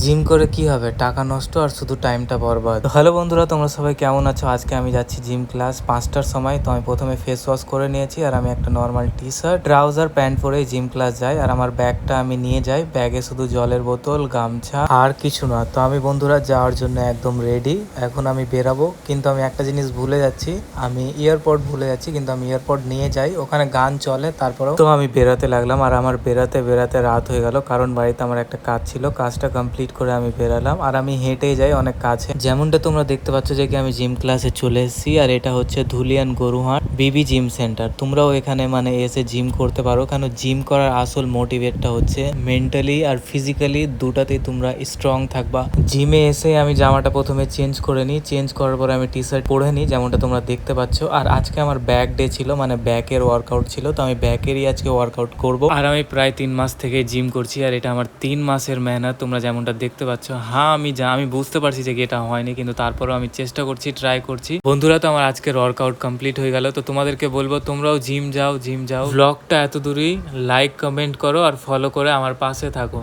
Gym করে কি হবে, টাকা নষ্ট আর শুধু টাইমটা বরবাদ। হ্যালো বন্ধুরা, তোমরা সবাই কেমন আছো? আজকে আমি যাচ্ছি জিম ক্লাস 5টার সময়। তো আমি প্রথমে ফেস ওয়াশ করে নিয়েছি আর আমি একটা normal T shirt trouser pant পরে জিম ক্লাস যাই। আর আমার ব্যাগটা আমি নিয়ে যাই, ব্যাগে শুধু জলের বোতল, গামছা আর কিছু না। তো আমি বন্ধুরা যাওয়ার জন্য একদম রেডি। এখন আমি বেরাবো, কিন্তু আমি একটা জিনিস ভুলে যাচ্ছি, আমি ইয়ারপড ভুলে যাচ্ছি। কিন্তু আমি ইয়ারপড নিয়ে যাই, ওখানে গান চলে। তারপরেও তো আমি বেরাতে লাগলাম আর আমার বেরাতে বেরাতে রাত হয়ে গেল, কারণ বাড়িতে আমার একটা কাজ ছিল। কাজটা কমপ্লিট করে আমি বেরালাম আর আমি হেঁটেই যাই অনেক কাছে। যেমনটা তোমরা দেখতে পাচ্ছ যে কি আমি জিম ক্লাসে চলে এসেছি। আর এটা হচ্ছে ধুলিয়ান গরুহাট বিবি জিম সেন্টার। তোমরাও এখানে এসে জিম করতে পারো, কেন জিম করার আসল মোটিভেটটা হচ্ছে মেন্টালি আর ফিজিক্যালি দুটাতেই তোমরা স্ট্রং থাকবা। জিমে এসে আমি জামাটা প্রথমে চেঞ্জ করে নিই, চেঞ্জ করার পরে আমি টি শার্ট পরে নিই, যেমনটা তোমরা দেখতে পাচ্ছ। আর আজকে আমার ব্যাক ডে ছিল, ব্যাকের ওয়ার্কআউট ছিল। তো আমি ব্যাকেরই আজকে ওয়ার্কআউট করব। আর আমি প্রায় 3 মাস থেকে জিম করছি আর এটা আমার 3 মাসের মেহনত, তোমরা যেমনটা দেখতে পাচ্ছ। হ্যাঁ, আমি বুঝতে পারছি যে এটা হয়নি, কিন্তু তারপরেও আমি চেষ্টা করছি, ট্রাই করছি। বন্ধুরা, তো আমার আজকের ওয়ার্কআউট কমপ্লিট হয়ে গেল। তো তোমাদেরকে বলবো তোমরাও জিম যাও। ব্লগটা এত দূরই, লাইক কমেন্ট করো আর ফলো করে আমার পাশে থাকো।